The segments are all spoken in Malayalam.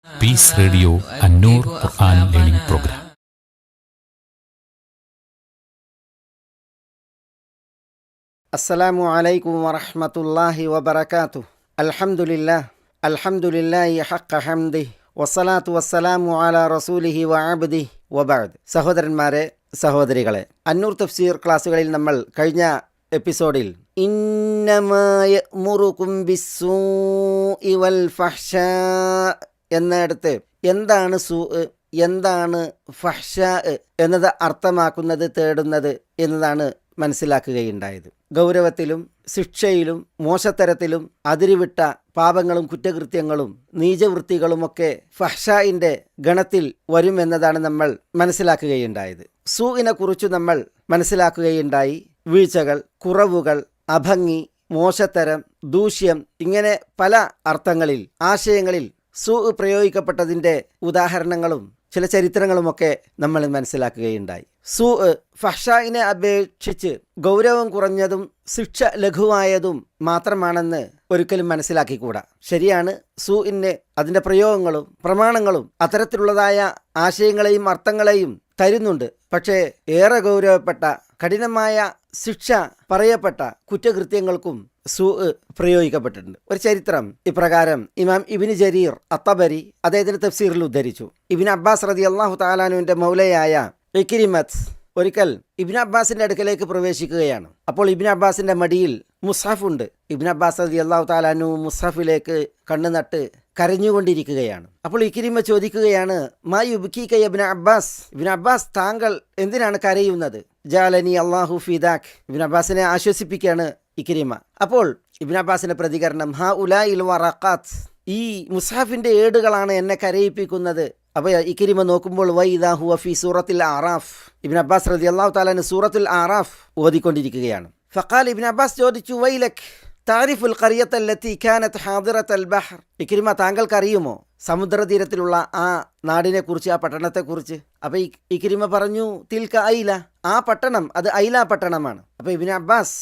പീസ് റേഡിയോ അന്നൂർ ഖുർആൻ ലേണിംഗ് പ്രോഗ്രാം. അസ്സലാമു അലൈക്കും വറഹ്മത്തുള്ളാഹി വബറകാതുഹു. അൽഹംദുലില്ലാഹി ഹഖ്ഖ ഹംദിഹി വസ്സലാത്തു വസ്സലാമു അലാ റസൂലിഹി വഅബ്ദിഹി വബഅദ്. സഹോദരന്മാരെ, സഹോദരികളെ, അന്നൂർ തഫ്സീർ ക്ലാസ്സുകളിൽ നമ്മൾ കഴിഞ്ഞ എപ്പിസോഡിൽ ഇന്നമാ യഅ്മുറുകും ബിസ്സൂഇ വൽ ഫഹ്ശാ എന്നിടത്ത് എന്താണ് സൂഅ്, എന്താണ് ഫഹ്ശാ എന്നത് അർത്ഥമാക്കുന്നത്, തേടുന്നത് എന്നതാണ് മനസ്സിലാക്കുകയുണ്ടായത്. ഗൗരവത്തിലും ശിക്ഷയിലും മോശത്തരത്തിലും അതിരുവിട്ട പാപങ്ങളും കുറ്റകൃത്യങ്ങളും നീചവൃത്തികളുമൊക്കെ ഫഹ്ശാഇന്റെ ഗണത്തിൽ വരുമെന്നതാണ് നമ്മൾ മനസ്സിലാക്കുകയുണ്ടായത്. സൂഇനെ കുറിച്ച് നമ്മൾ മനസ്സിലാക്കുകയുണ്ടായി. വീഴ്ചകൾ, കുറവുകൾ, അഭംഗി, മോശത്തരം, ദൂഷ്യം, ഇങ്ങനെ പല അർത്ഥങ്ങളിൽ, ആശയങ്ങളിൽ സൂഅ് പ്രയോഗിക്കപ്പെട്ടതിൻ്റെ ഉദാഹരണങ്ങളും ചില ചരിത്രങ്ങളുമൊക്കെ നമ്മൾ മനസ്സിലാക്കുകയുണ്ടായി. സൂഅ് ഫഹ്ശാഇനെ അപേക്ഷിച്ച് ഗൗരവം കുറഞ്ഞതും ശിക്ഷ ലഘുവായതും മാത്രമാണെന്ന് ഒരിക്കലും മനസ്സിലാക്കിക്കൂടാ. ശരിയാണ്, സൂഇന് അതിൻ്റെ പ്രയോഗങ്ങളും പ്രമാണങ്ങളും അത്തരത്തിലുള്ളതായ ആശയങ്ങളെയും അർത്ഥങ്ങളെയും തരുന്നുണ്ട്. പക്ഷേ ഏറെ ഗൗരവപ്പെട്ട കഠിനമായ ശിക്ഷ പറയപ്പെട്ട കുറ്റകൃത്യങ്ങൾക്കും സൂഅ് പ്രയോഗിക്കപ്പെട്ടിട്ടുണ്ട്. ഒരു ചരിത്രം ഇപ്രകാരം ഇമാം ഇബ്നു ജരീർ അത്തബരി അദ്ദേഹത്തിന്റെ തഫ്സീറിൽ ഉദ്ധരിച്ചു. ഇബ്നു അബ്ബാസ് റളിയല്ലാഹു തആല അൻഹുവിന്റെ മൗലയായ ഇക്രിമത്ത് ഒരിക്കൽ ഇബ്നു അബ്ബാസിന്റെ അടുക്കലേക്ക് പ്രവേശിക്കുകയാണ്. അപ്പോൾ ഇബ്നു അബ്ബാസിന്റെ മടിയിൽ മുസ്ഹഫ് ഉണ്ട്. ഇബ്നു അബ്ബാസ് റളിയല്ലാഹു തആല അൻഹു മുസ്ഹഫിലേക്ക് കണ്ണു നട്ട് കരഞ്ഞുകൊണ്ടിരിക്കുകയാണ്. അപ്പോൾ ഇക്രിമ ചോദിക്കുകയാണ്, മാ യുബ്കീക യാ ഇബ്നു അബ്ബാസ്, ഇബ്നു അബ്ബാസ് താങ്കൾ എന്തിനാണ് കരയുന്നത്? ജഅലനി അല്ലാഹു ഫിദാക്, ഇബ്നു അബ്ബാസിനെ ആശ്വസിപ്പിക്കുകയാണ് ഇക്രിമ. അപ്പോൾ ഇബ്നു അബ്ബാസിന്റെ പ്രതികരണം, ഹാ ഉലാഇൽ വറഖാത്ത്, ഈ മുസ്ഹഫിന്റെ ഏടുകളാണ് എന്നെ കരയിപ്പിക്കുന്നത്. അപ്പോൾ ഇക്രിമ നോക്കുമ്പോൾ വൈദാ ഹുവ ഫി സൂറത്തുൽ അറാഫ്, ഇബ്നു അബ്ബാസ് റളിയല്ലാഹു തആല അൻഹു സൂറത്തുൽ അറാഫ് ഓതിക്കൊണ്ടിരിക്കുകയാണ്. ഫഖാൽ, ഇബ്നു അബ്ബാസ് ചോദിച്ചു, വൈലക് താരിഫുൽ ഖറിയത അല്ലതി കാനത് ഹാദിറത്തൽ ബഹർ, ഇക്രിമ താങ്കൾക്ക് അറിയുമോ സമുദ്രതീരത്തിലുള്ള ആ നാടിനെ കുറിച്ച്, ആ പട്ടണത്തെ കുറിച്ച്? അപ്പൊ ഇക്രിമ പറഞ്ഞു, തിൽക ഐല, ആ പട്ടണം അത് ഐല പട്ടണമാണ്. അപ്പൊ ഇബ്നു അബ്ബാസ്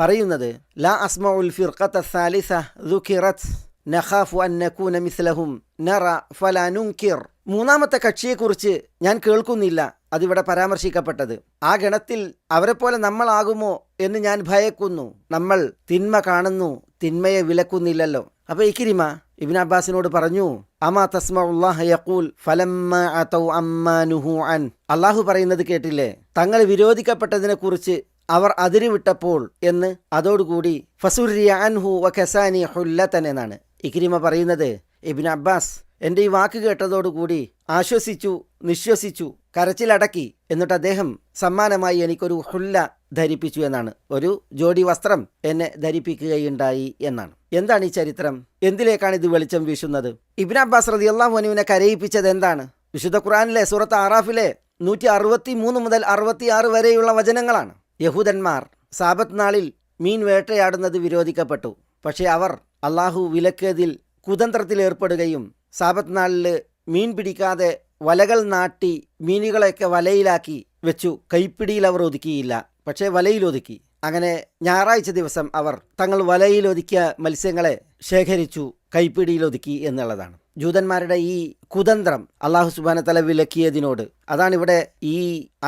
പറയുന്നത്, ലാ അസ്മഉൽ ഫിർഖത സാലിസ ദുകിറത് നഖാഫു അൻ നകൂന മിസ്ലഹും നറ ഫലാ നുൻകിർ, മൂന്നാമത്തെ കക്ഷിയെക്കുറിച്ച് ഞാൻ കേൾക്കുന്നില്ല അതിവിടെ പരാമർശിക്കപ്പെട്ടത്. ആ ഗണത്തിൽ അവരെപ്പോലെ നമ്മളാകുമോ എന്ന് ഞാൻ ഭയക്കുന്നു. നമ്മൾ തിന്മ കാണുന്നു, തിന്മയെ വിലക്കുന്നില്ലല്ലോ. അപ്പൊ ഇക്രിമ ഇബ്നു അബ്ബാസിനോട് പറഞ്ഞു, അമാ തസ്മഉല്ലാഹ യഖൂൽ ഫലമ്മ അതൗ അമ്മാ നുഹു അൻ, അല്ലാഹു പറയുന്നത് കേട്ടില്ലേ, തങ്ങൾ വിരോധിക്കപ്പെട്ടതിനെ കുറിച്ച് അവർ അതിരുവിട്ടപ്പോൾ എന്ന്. അതോടുകൂടി ഫസുരിയ അൻഹു വകസാനി ഹുല്ലതൻ എന്നാണ് ഇക്രിമ പറയുന്നത്. ഇബ്നു അബ്ബാസ് എൻ്റെ ഈ വാക്ക് കേട്ടതോടുകൂടി ആശ്വസിച്ചു, നിശ്വസിച്ചു, കരച്ചിലടക്കി. എന്നിട്ട് അദ്ദേഹം സമ്മാനമായി എനിക്കൊരു ഹുല്ല ധരിപ്പിച്ചു എന്നാണ്, ഒരു ജോഡി വസ്ത്രം എന്നെ ധരിപ്പിക്കുകയുണ്ടായി എന്നാണ്. എന്താണ് ഈ ചരിത്രം? എന്തിലേക്കാണ് ഇത് വെളിച്ചം വീശുന്നത്? ഇബ്നു അബ്ബാസ് റളിയല്ലാഹു അൻഹുവിനെ കരയിപ്പിച്ചത് എന്താണ്? വിശുദ്ധ ഖുർആനിലെ സൂറത്ത് അറാഫിലെ 163 മുതൽ 66 വരെയുള്ള വചനങ്ങളാണ്. യഹൂദന്മാർ സാബത്ത് നാളിൽ മീൻ വേട്ടയാടുന്നത് വിരോധിക്കപ്പെട്ടു. പക്ഷേ അവർ അള്ളാഹു വിലക്കിയതിൽ കുതന്ത്രത്തിൽ ഏർപ്പെടുകയും സാബത്ത് നാളിൽ മീൻ പിടിക്കാതെ വലകൾ നാട്ടി മീനുകളെയൊക്കെ വലയിലാക്കി വെച്ചു. കൈപ്പിടിയിൽ അവർ ഒതുക്കിയില്ല, പക്ഷേ വലയിൽ ഒതുക്കി. അങ്ങനെ ഞായറാഴ്ച ദിവസം അവർ തങ്ങൾ വലയിൽ ഒതുക്കിയ മത്സ്യങ്ങളെ ശേഖരിച്ചു, കൈപ്പിടിയിൽ ഒതുക്കി എന്നുള്ളതാണ്. ജൂതന്മാരുടെ ഈ കുതന്ത്രം അള്ളാഹു സുബ്ഹാനഹു വ തആല വിലക്കിയതിനോട്, അതാണ് ഇവിടെ ഈ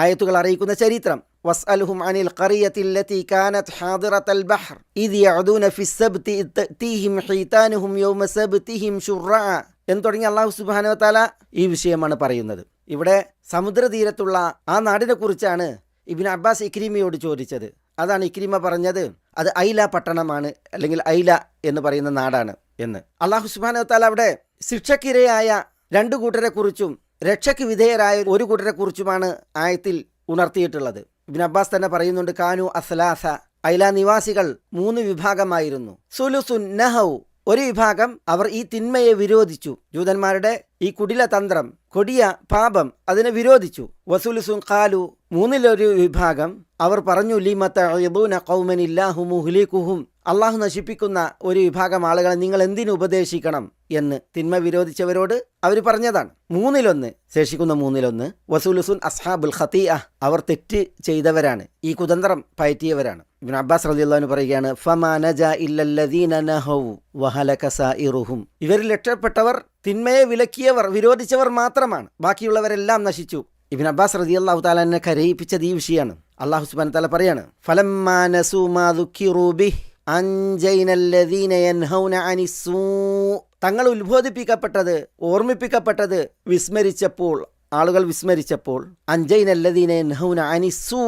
ആയത്തുകൾ അറിയിക്കുന്ന ചരിത്രം. വസ്അൽഹും അനിൽ ഖറിയത്തി അല്ലതി കാനത് ഹാദിറത്തൽ ബഹർ ഇദ് യഅദൂന ഫിസ്സബ്തി തഅതീഹിം ഹീതാനുഹും യൗമ സബ്തിഹിം ശുർആ എന്ന് തുടങ്ങി അള്ളാഹു സുബ്ഹാനഹു വ തആല ഈ വിഷയമാണ് പറയുന്നത്. ഇവിടെ സമുദ്രതീരത്തുള്ള ആ നാടിനെ കുറിച്ചാണ് ഇബ്നു അബ്ബാസ് ഇക്രിമയോട് ചോദിച്ചത്. അതാണ് ഇക്രിമ പറഞ്ഞത്, അത് ഐല പട്ടണമാണ്, അല്ലെങ്കിൽ ഐല എന്ന് പറയുന്ന നാടാണ് എന്ന്. അള്ളാഹു സുബ്ഹാനഹു വ തആല അവിടെ ശിക്ഷക്കിരയായ രണ്ടു കൂട്ടരെ കുറിച്ചും രക്ഷയ്ക്ക് വിധേയരായ ഒരു കൂട്ടരെ കുറിച്ചുമാണ് ആയത്തിൽ ഉണർത്തിയിട്ടുള്ളത്. ഇബ്നു അബ്ബാസ് തന്നെ പറയുന്നുണ്ട്, കാനു അസ്ലാസ, ഐല നിവാസികൾ 3 വിഭാഗമായിരുന്നു. സുലുസുൻ നഹൗ, ഒരു വിഭാഗം അവർ ഈ തിന്മയെ വിരോധിച്ചു, ജൂതന്മാരുടെ ഈ കുടിലതന്ത്രം, കൊടിയ പാപം, അതിനെ വിരോധിച്ചു. വസുലുസുൻ ഖാലു, 3-1 വിഭാഗം അവർ പറഞ്ഞു, ലിമ തഅദൂന ഖൗമൻ ഇല്ലാഹു മുഹ്ലികുഹും, അള്ളാഹു നശിപ്പിക്കുന്ന ഒരു വിഭാഗം ആളുകളെ നിങ്ങൾ എന്തിനു ഉപദേശിക്കണം എന്ന് തിന്മ വിരോധിച്ചവരോട് അവർ പറഞ്ഞതാണ്. 1/3 ശേഷിക്കുന്ന 1/3 വസൂലുസുൻ അസ്ഹാബുൽ ഖതീഅ, അവർ തെറ്റ് ചെയ്തവരാണ്, ഈ കുതന്ത്രം പയറ്റിയവരാണ്. ഇബ്നു അബ്ബാസ് റളിയല്ലാഹു അൻഹു പറയുകയാണ്, ഫമാ നജാ ഇല്ലല്ലദീന നഹൗ വഹലക സായിറുഹും, ഇവരിൽ രക്ഷപ്പെട്ടവർ തിന്മയെ വിലക്കിയവർ, വിരോധിച്ചവർ മാത്രമാണ്, ബാക്കിയുള്ളവരെല്ലാം നശിച്ചു. ഇബ്നു അബ്ബാസ് റളിയല്ലാഹു തആല എന്നെ കരയിപ്പിച്ചത് ഈ വിഷയമാണ്. അല്ലാഹു സുബ്ഹാനഹു വ തആല പറയാണ്, ഫലമ്മാ നസൂ മാ ദുക്കിറൂ ബിഹി അൻജൈനല്ലദീന യൻഹൗന അനിസ്സൂ, തങ്ങൾ ഉത്ബോധിപ്പിക്കപ്പെട്ടത്, ഓർമ്മിപ്പിക്കപ്പെട്ടത് വിസ്മരിച്ചപ്പോൾ, ആളുകൾ വിസ്മരിച്ചപ്പോൾ, അൻജൈനല്ലദീന യൻഹൗന അനിസ്സൂ,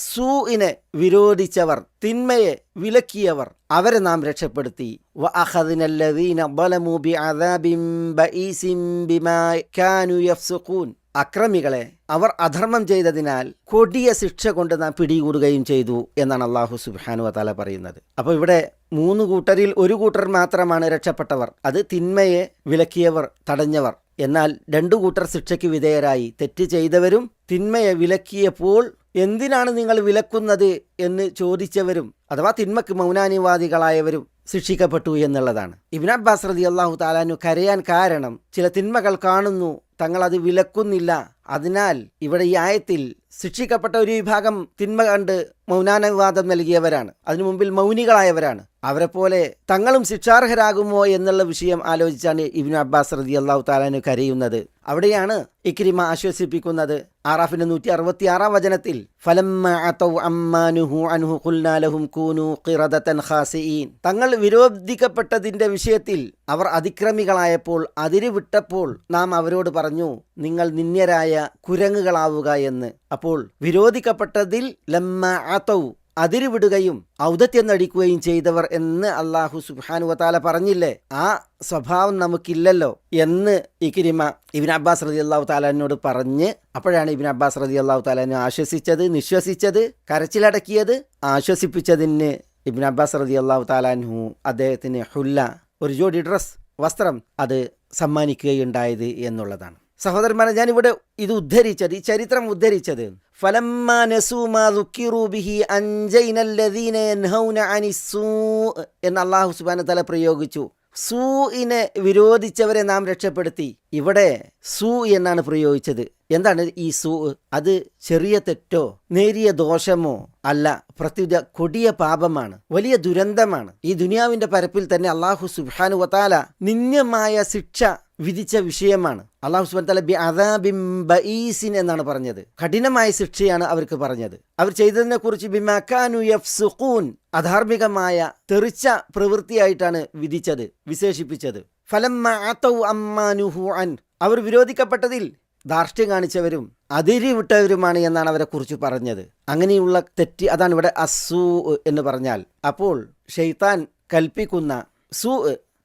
സൂഇനെ വിരോധിച്ചവർ, തിന്മയെ വിലക്കിയവർ, അവരെ നാം രക്ഷപ്പെടുത്തി. വഅഖദ്നല്ലദീന ളലമൂ ബിഅദാബിൻ ബഈസിൻ ബിമാ കാനൂ യഫ്സുഖൂൻ, അക്രമികളെ അവർ അധർമ്മം ചെയ്തതിനാൽ കൊടിയ ശിക്ഷ കൊണ്ട് നാം പിടികൂടുകയും ചെയ്തു എന്നാണ് അല്ലാഹു സുബ്ഹാനഹു വ തആല പറയുന്നത്. അപ്പോൾ ഇവിടെ 3 കൂട്ടരിൽ 1 കൂട്ടർ മാത്രമാണ് രക്ഷപ്പെട്ടവർ, അത് തിന്മയെ വിലക്കിയവർ, തടഞ്ഞവർ. എന്നാൽ 2 കൂട്ടർ ശിക്ഷയ്ക്ക് വിധേയരായി. തെറ്റ് ചെയ്തവരും തിന്മയെ വിലക്കിയപ്പോൾ എന്തിനാണ് നിങ്ങൾ വിലക്കുന്നത് എന്ന് ചോദിച്ചവരും, അഥവാ തിന്മക്ക് മൗനാനുവാദികളായവരും ശിക്ഷിക്കപ്പെട്ടു എന്നുള്ളതാണ്. ഇബ്നു അബ്ബാസ് റളിയല്ലാഹു തആല അൻഹു കരയാൻ കാരണം, ചില തിന്മകൾ കാണുന്നു, തങ്ങളത് വിലക്കുന്നില്ല. അതിനാൽ ഇവിടെ ഈ ആയത്തിൽ ശിക്ഷിക്കപ്പെട്ട ഒരു വിഭാഗം തിന്മ കണ്ട് മൗനാനുവാദം നൽകിയവരാണ്, അതിനു മുമ്പിൽ മൗനികളായവരാണ്. അവരെ പോലെ തങ്ങളും ശിക്ഷാർഹരാകുമോ എന്നുള്ള വിഷയം ആലോചിച്ചാണ് ഇബ്നു അബ്ബാസ് റളിയല്ലാഹു തആല അൻഹു കരയുന്നത്. അവിടെയാണ് ഇക്രിമ ആശ്വസിപ്പിക്കുന്നത്. ആറാഫിന്റെ 166 വചനത്തിൽ, ഫലമ്മ അതൗ അമ്മാ നുഹു അൻഹു ഖുൽനാ ലഹും കൂനൂ ഖിറദതൻ ഖാസിഈൻ, തങ്ങൾ വിരോധിക്കപ്പെട്ടതിന്റെ വിഷയത്തിൽ അവർ അതിക്രമികളായപ്പോൾ, അതിര് വിട്ടപ്പോൾ നാം അവരോട് പറഞ്ഞു, നിങ്ങൾ നിന്ദ്യരായ കുരങ്ങുകളാവുക എന്ന്. അപ്പോൾ വിരോധിക്കപ്പെട്ടതിൽ ലമ്മ അതൗ, അതിരുവിടുകയും ഔദത്യം നടിക്കുകയും ചെയ്തവർ എന്ന് അല്ലാഹു സുബ്ഹാനഹു വ തആല പറഞ്ഞില്ലേ, ആ സ്വഭാവം നമുക്കില്ലല്ലോ എന്ന് ഇക്രിമ ഇബ്നു അബ്ബാസ് റളിയല്ലാഹു തആല എന്നോട് പറഞ്ഞ്, അപ്പോഴാണ് ഇബ്നു അബ്ബാസ് റളിയല്ലാഹു തആല ആശ്വസിച്ചത്, നിശ്വസിച്ചത്, കരച്ചിലടക്കിയത്. ആശ്വസിപ്പിച്ചതിന് ഇബ്നു അബ്ബാസ് റളിയല്ലാഹു തആല അൻഹു അദ്ദേഹത്തിന് ഹുല്ല, ഒരു ജോഡി ഡ്രസ്, വസ്ത്രം, അത് സമ്മാനിക്കുകയുണ്ടായത് എന്നുള്ളതാണ്. സഹോദരന്മാരെ, ഞാനിവിടെ ഇത് ഉദ്ധരിച്ചത്, ഈ ചരിത്രം ഉദ്ധരിച്ചത്, ഫലമ്മാ നസൂ മാ ദുക്കിറൂ ബിഹി അൻജൈനല്ലദീന യൻഹൗന അനിസ്സൂ എന്ന് അല്ലാഹു സുബ്ഹാനഹു വ തആല പ്രയോഗിച്ചു. സൂഇനെ വിരോധിച്ചവരെ നാം രക്ഷപ്പെടുത്തി. ഇവിടെ സൂ എന്നാണ് പ്രയോഗിച്ചത്. എന്താണ് ഈ സൂ? അത് ചെറിയ തെറ്റോ നേരിയ ദോഷമോ അല്ല, പ്രത്യുത കൊടിയ പാപമാണ്, വലിയ ദുരന്തമാണ്. ഈ ദുനിയാവിന്റെ പരപ്പിൽ തന്നെ അല്ലാഹു സുബ്ഹാനഹു വ തആല നിന്ദ്യമായ ശിക്ഷ വിധിച്ച വിഷയമാണ്. അല്ലാഹു സുബ്ഹാനഹു വ തആല ബിഅദാബിൻ ബഈസിൻ എന്നാണ് പറഞ്ഞത്. കഠിനമായ ശിക്ഷയാണ് അവർക്ക് പറഞ്ഞത്. അവർ ചെയ്തതിനെ കുറിച്ച് ബിമാ കാനൂ യഫ്സുഖൂൻ, അധാർമികമായ തെറിച്ച പ്രവൃത്തിയായിട്ടാണ് വിധിച്ചത്, വിശേഷിപ്പിച്ചത്. ഫലമ്മ അതൗ അമ്മാ നുഹു അൻ, അവർ വിരോധിക്കപ്പെട്ടതിൽ ധാർഷ്ട്യം കാണിച്ചവരും അതിരി വിട്ടവരുമാണ് എന്നാണ് അവരെ കുറിച്ച് പറഞ്ഞത്. അങ്ങനെയുള്ള തെറ്റ്, അതാണ് ഇവിടെ അസൂ എന്ന് പറഞ്ഞാൽ. അപ്പോൾ ഷെയ്ത്താൻ കൽപ്പിക്കുന്ന സൂ,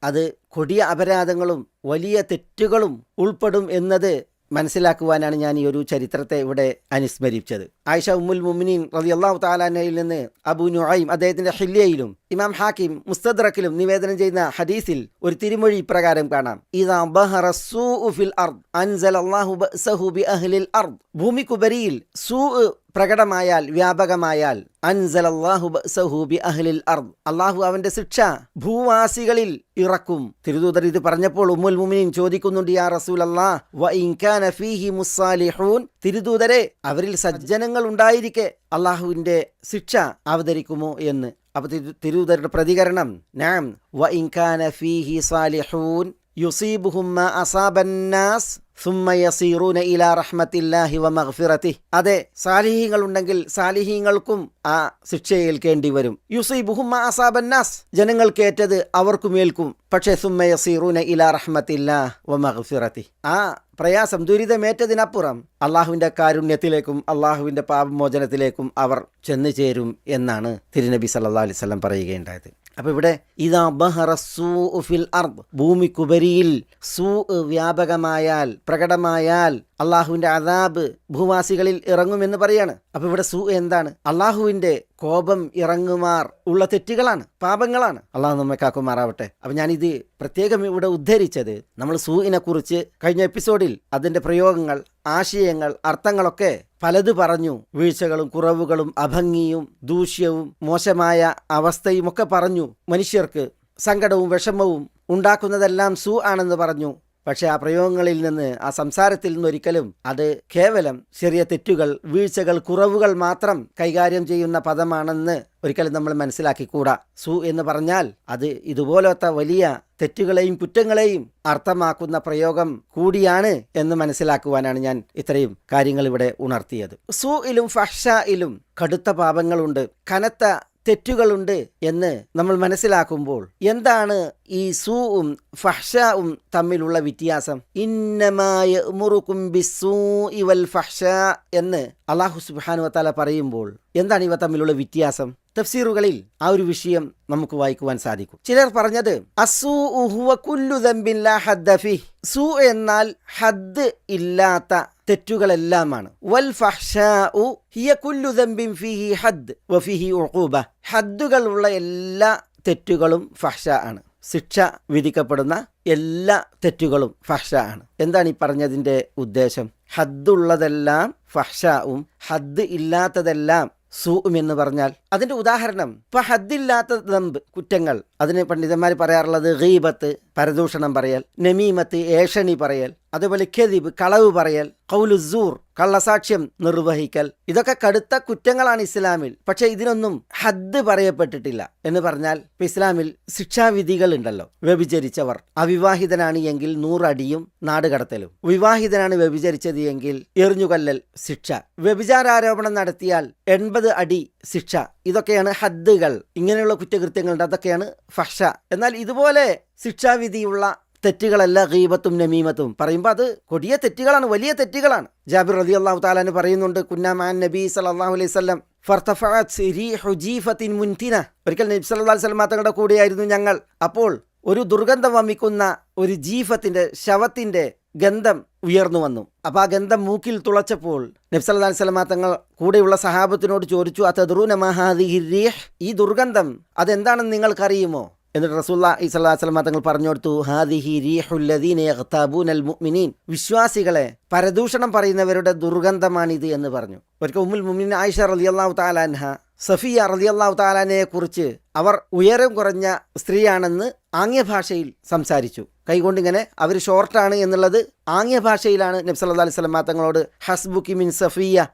അത് കൊടിയ അപരാധങ്ങളും വലിയ തെറ്റുകളും ഉൾപ്പെടും എന്നത് മനസ്സിലാക്കുവാനാണ് ഞാൻ ഈ ഒരു ചരിത്രത്തെ ഇവിടെ അനുസ്മരിച്ചത്. ആയിഷ ഉമ്മുൽ മുഅ്മിനീൻ റളിയല്ലാഹു തആല അൻഹയിൽ നിന്ന് അബൂ നുഐം അദ്ദേഹത്തിന്റെ ഹില്യയിലും ഇമാം ഹാക്കിം മുസ്തദ്റക്കിലും നിവേദനം ചെയ്യുന്ന ഹദീസിൽ ഒരു തിരുമൊഴി ഇപ്രകാരം കാണാം, ഇദാ ബഹറ സൂഉ ഫിൽ അർദ് അൻസലല്ലാഹു ബഅസഹു ബിഅഹ്ലിൽ അർദ്, ഭൂമിക്കുപരിയിൽ സൂഉ പ്രകടമായാൽ, വ്യാപകമായാൽ, അൻസലല്ലാഹു ബഅസഹു ബിഅഹ്ലിൽ അർദ്, അല്ലാഹു അവന്റെ ശിക്ഷ ഭൂവാസികളിൽ ഇറക്കും. തിരുദൂതർ ഇത് പറഞ്ഞപ്പോൾ ഉമ്മുൽ മുഅ്മിനീൻ ചോദിക്കുന്നുണ്ട്, യാ റസൂലല്ലാഹ് വഇൻ കാന ഫീഹി മുസ്സാലിഹൂൻ, തിരുദൂതരെ അവരിൽ സജ്ജനങ്ങൾ ഉണ്ടായിരിക്കെ അല്ലാഹുവിന്റെ ശിക്ഷ അവതരിക്കുമോ എന്ന്. അപ്പോൾ തിരുദൂതരുടെ പ്രതികരണം, നഅം വഇൻ കാന ഫീഹി സാലിഹൂൻ യുസീബുഹും മാ അസാബന്നാസ് സുമ്മ യസീറൂന ഇലാ റഹ്മത്തില്ലാഹി വ മഗ്ഫിറതിഹി, അതെ, സാലിഹീങ്ങൾ ഉണ്ടെങ്കിൽ സാലിഹീങ്ങൾക്കും ആ ശിക്ഷ ഏൽക്കേണ്ടി വരും. യുസീബുഹും മാ അസാബന്നാസ്, ജനങ്ങൾക്കേറ്റത് അവർക്കുമേൽക്കും. പക്ഷേ സുമ്മ യസീറൂന ഇലാ റഹ്മത്തില്ലാഹി വ മഗ്ഫിറതിഹി, ആ പ്രയാസം, ദുരിതമേറ്റതിനപ്പുറം അള്ളാഹുവിൻ്റെ കാരുണ്യത്തിലേക്കും അള്ളാഹുവിൻ്റെ പാപമോചനത്തിലേക്കും അവർ ചെന്നു ചേരും എന്നാണ് തിരുനബി സല്ലല്ലാഹു അലൈഹി വസല്ലം പറയുകയുണ്ടായത്. അപ്പോൾ ഇവിടെ ഇദാ ബഹറ സൂഉ ഫിൽ അർദ്, ഭൂമിക്കുപരിയിൽ സൂഉ വ്യാപകമായാൽ, പ്രകടമായാൽ അള്ളാഹുവിൻ്റെ അദാബ് ഭൂവാസികളിൽ ഇറങ്ങുമെന്ന് പറയാണ്. അപ്പോൾ ഇവിടെ സൂഉ എന്താണ്? അള്ളാഹുവിൻ്റെ കോപം ഇറങ്ങുമാർ ഉള്ള തെറ്റുകളാണ്, പാപങ്ങളാണ്. അള്ളാഹു നമ്മെ കാക്കുമാറാവട്ടെ. അപ്പം ഞാനിത് പ്രത്യേകം ഇവിടെ ഉദ്ധരിച്ചത്, നമ്മൾ സൂഇനെ കുറിച്ച് കഴിഞ്ഞ എപ്പിസോഡിൽ അതിൻ്റെ പ്രയോഗങ്ങൾ, ആശയങ്ങൾ, അർത്ഥങ്ങളൊക്കെ പലത് പറഞ്ഞു. വീഴ്ചകളും കുറവുകളും അഭംഗിയും ദൂഷ്യവും മോശമായ അവസ്ഥയും ഒക്കെ പറഞ്ഞു. മനുഷ്യർക്ക് സങ്കടവും വിഷമവും ഉണ്ടാക്കുന്നതെല്ലാം സൂ ആണെന്ന് പറഞ്ഞു. പക്ഷെ ആ പ്രയോഗങ്ങളിൽ നിന്ന്, ആ സംസാരത്തിൽ നിന്നൊരിക്കലും അത് കേവലം ചെറിയ തെറ്റുകൾ, വീഴ്ചകൾ, കുറവുകൾ മാത്രം കൈകാര്യം ചെയ്യുന്ന പദമാണെന്ന് ഒരിക്കലും നമ്മൾ മനസ്സിലാക്കിക്കൂടാ. സു എന്ന് പറഞ്ഞാൽ അത് ഇതുപോലത്തെ വലിയ തെറ്റുകളെയും കുറ്റങ്ങളെയും അർത്ഥമാക്കുന്ന പ്രയോഗം കൂടിയാണ് എന്ന് മനസ്സിലാക്കുവാനാണ് ഞാൻ ഇത്രയും കാര്യങ്ങൾ ഇവിടെ ഉണർത്തിയത്. സൂയിലും ഫഹ്ഷയിലും കടുത്ത പാപങ്ങളുണ്ട്, കനത്ത തെറ്റുകളുണ്ട് എന്ന് നമ്മൾ മനസ്സിലാക്കുമ്പോൾ എന്താണ് ഈ സൂഉം ഫഹ്ഷാവും തമ്മിലുള്ള വ്യത്യാസം? ഇന്നമാ യഅ്മുറുകും ബിസ്സൂഇ വൽ ഫഹ്ഷാ എന്ന് അല്ലാഹു സുബ്ഹാനഹു വ തആല പറയുമ്പോൾ എന്താണ് ഇവ തമ്മിലുള്ള വ്യത്യാസം? തഫ്സീറുകളിൽ ആ ഒരു വിഷയം നമുക്ക് വായിക്കുവാൻ സാധിക്കും. ചിലർ പറഞ്ഞത് അസ്സൂഉ ഹുവ കുല്ലു ദംബിൻ ലാ ഹദ്ദ ഫീഹ്, സൂ എന്നാൽ ഹദ് ഇല്ലാത്ത തെറ്റുകളെല്ലാമാണ്. വൽ ഫഹ്ഷാഉ ഹിയ കുല്ലു ദംബിൻ ഫീഹി ഹദ് വഫീഹി ഉഖൂബ, ഹദ്ദുകളുള്ള എല്ലാ തെറ്റുകളും ഫഹ്ഷ ആണ്. ശിക്ഷ വിധിക്കപ്പെടുന്ന എല്ലാ തെറ്റുകളും ഫഹ്ഷ ആണ്. എന്താണ് ഈ പറഞ്ഞതിൻ്റെ ഉദ്ദേശം? ഹദ്ദുള്ളതെല്ലാം ഫഹ്ഷാവും ഹദ് ഇല്ലാത്തതെല്ലാം സൂഉം എന്ന് പറഞ്ഞാൽ അതിൻ്റെ ഉദാഹരണം, ഇപ്പം ഹദ്ദില്ലാത്ത ദംബ്, കുറ്റങ്ങൾ, അതിന് പണ്ഡിതന്മാർ പറയാറുള്ളത് ഗീബത്ത്, പരദൂഷണം പറയൽ, നമീമത്ത്, ഏഷണി പറയൽ, അതേപോലെ കെദിബ്, കളവ് പറയൽ, ഖൗലുസ്സൂർ, കള്ളസാക്ഷ്യം നിർവഹിക്കൽ, ഇതൊക്കെ കടുത്ത കുറ്റങ്ങളാണ് ഇസ്ലാമിൽ. പക്ഷെ ഇതിനൊന്നും ഹദ് പറയപ്പെട്ടിട്ടില്ല. എന്ന് പറഞ്ഞാൽ ഇപ്പം ഇസ്ലാമിൽ ശിക്ഷാവിധികൾ ഉണ്ടല്ലോ. വ്യഭിചരിച്ചവർ, അവിവാഹിതനാണ് എങ്കിൽ 100 അടിയും നാടുകടത്തലും, വിവാഹിതനാണ് വ്യഭിചരിച്ചത് എങ്കിൽ എറിഞ്ഞുകൊല്ലൽ ശിക്ഷ, വ്യഭിചാരാരോപണം നടത്തിയാൽ 80 അടി ശിക്ഷ. ഇതൊക്കെയാണ് ഹദ്ദുകൾ. ഇങ്ങനെയുള്ള കുറ്റകൃത്യങ്ങളുണ്ട്, അതൊക്കെയാണ് ഫഹ്ഷ. എന്നാൽ ഇതുപോലെ ശിക്ഷാവിധിയുള്ള തെറ്റുകളല്ല ഗീബത്തും നമീമത്തും. പറയുമ്പോൾ അത് കൊടിയ തെറ്റുകളാണ്, വലിയ തെറ്റുകളാണ്. ജാബിർ റളിയല്ലാഹു തആല പറയുന്നുണ്ട്, കുന്നാ മഅൻ നബി സല്ലല്ലാഹു അലൈഹി വസല്ലം ഫർതഫഅത് റീഹു ജീഫത്തിൻ മുൻതിന, ഒരിക്കൽ നബി സല്ലല്ലാഹു അലൈഹി വസല്ലം തങ്ങളുടെ കൂടെയായിരുന്നു ഞങ്ങൾ. അപ്പോൾ ഒരു ദുർഗന്ധം വമിക്കുന്ന ഒരു ജീഫത്തിന്റെ, ശവത്തിന്റെ ഗന്ധം ഉയർന്നു വന്നു. അപ്പോൾ ആ ഗന്ധം മൂക്കിൽ തുളച്ചപ്പോൾ നബി സല്ലല്ലാഹു അലൈഹി വസല്ലം തങ്ങൾ കൂടെയുള്ള സഹാബത്തിനോട് ചോദിച്ചു, അതദ്റൂന മാ ഹാദിഹി റീഹ്, ഈ ദുർഗന്ധം അതെന്താണെന്ന് നിങ്ങൾക്കറിയുമോ? എന്നിട്ട് റസൂലുള്ളാഹി സ്വല്ലല്ലാഹു അലൈഹി വസല്ലം തങ്ങൾ പറഞ്ഞു കൊടുത്തു, ഹാദിഹി റീഹുൽ ലദീന യഗ്താബൂനൽ മുഅ്മിനീൻ, വിശ്വാസികളെ പരദൂഷണം പറയുന്നവരുടെ ദുർഗന്ധമാണിത് എന്ന് പറഞ്ഞു. ഒരിക്കൽ ഉമ്മുൽ മുഅ്മിനീൻ ആയിഷ റളിയല്ലാഹു തആല അൻഹ സഫിയ റളിയല്ലാഹു തആലയെ കുറിച്ച് അവർ ഉയരം കുറഞ്ഞ സ്ത്രീയാണെന്ന് ആംഗ്യഭാഷയിൽ സംസാരിച്ചു. കൈകൊണ്ടിങ്ങനെ അവർ ഷോർട്ടാണ് എന്നുള്ളത് ആംഗ്യഭാഷയിലാണ് നബി സല്ലല്ലാഹു അലൈഹി വസല്ലം തങ്ങളോട് ഹസ്ബുക്കി മിൻ സഫിയ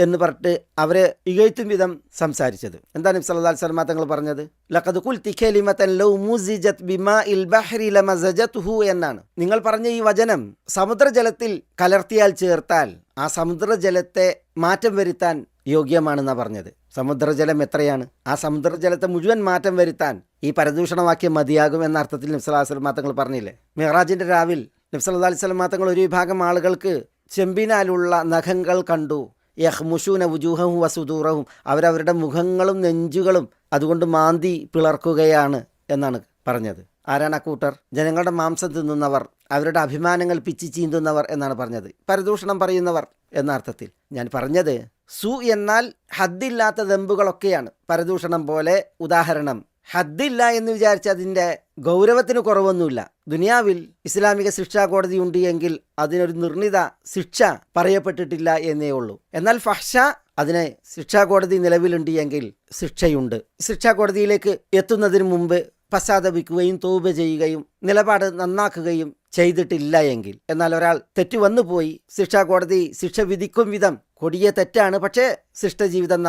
എന്ന് പറഞ്ഞിട്ട് അവരെ ഇകഴ്ത്തും വിധം സംസാരിച്ചത്. എന്താണ് നബി സല്ലല്ലാഹു അലൈഹി വസല്ലം തങ്ങൾ പറഞ്ഞത്? ലഖദ് ഖുൽതി കലിമതൻ ലൗ മുസിജത് ബിമാഇൽ ബഹ്രി ലമസജതുഹു എന്നാണ്. നിങ്ങൾ പറഞ്ഞ ഈ വചനം സമുദ്രജലത്തിൽ കലർത്തിയാൽ ചേർത്താൽ ആ സമുദ്രജലത്തെ മാറ്റം വരുത്താൻ യോഗ്യമാണെന്നാണ് പറഞ്ഞത്. സമുദ്രജലം എത്രയാണ്? ആ സമുദ്രജലത്തെ മുഴുവൻ മാറ്റം വരുത്താൻ ഈ പരദൂഷണവാക്യം മതിയാകും എന്ന അർത്ഥത്തിൽ നബി സല്ലല്ലാഹു അലൈഹി വസല്ലം തങ്ങൾ പറഞ്ഞില്ലേ? മിഅ്റാജിന്റെ രാവിൽ നബി സല്ലല്ലാഹു അലൈഹി വസല്ലം തങ്ങൾ ഒരു വിഭാഗം ആളുകൾക്ക് ചെമ്പിനാലുള്ള നഖങ്ങൾ കണ്ടു. യഹ്മുഷൂന വുജൂഹഹും വസുദൂറഹും, അവരവരുടെ മുഖങ്ങളും നെഞ്ചുകളും അതുകൊണ്ട് മാന്തി പിളർക്കുകയാണ് എന്നാണ് പറഞ്ഞത്. ആരാണ് ആ കൂട്ടർ? ജനങ്ങളുടെ മാംസം തിന്നുന്നവർ, അവരുടെ അഭിമാനങ്ങൾ പിച്ചി ചീന്തുന്നവർ എന്നാണ് പറഞ്ഞത്. പരദൂഷണം പറയുന്നവർ എന്ന അർത്ഥത്തിൽ. ഞാൻ പറഞ്ഞത് സു എന്നാൽ ഹദ്ദില്ലാത്ത ദമ്പുകളൊക്കെയാണ്. പരദൂഷണം പോലെ ഉദാഹരണം, ഹദ്ദില്ല എന്ന് വിചാരിച്ച് അതിൻ്റെ ഗൗരവത്തിന് കുറവൊന്നുമില്ല. ദുനിയാവിൽ ഇസ്ലാമിക ശിക്ഷാ കോടതി ഉണ്ട് എങ്കിൽ അതിനൊരു നിർണിത ശിക്ഷ പറയപ്പെട്ടിട്ടില്ല എന്നേ ഉള്ളൂ. എന്നാൽ ഫഹ്ഷ, അതിനെ ശിക്ഷാ കോടതി നിലവിലുണ്ട് എങ്കിൽ ശിക്ഷയുണ്ട്. ശിക്ഷാ കോടതിയിലേക്ക് എത്തുന്നതിന് മുമ്പ് പശ്ചാത്തപിക്കുകയും തൗബ ചെയ്യുകയും നിലപാട് നന്നാക്കുകയും ചെയ്തിട്ടില്ല എങ്കിൽ, എന്നാൽ ഒരാൾ തെറ്റു വന്നുപോയി, ശിക്ഷാ കോടതി ശിക്ഷ വിധിക്കും വിധം കൊടിയ തെറ്റാണ്, പക്ഷേ ശിഷ്ടജീവിതം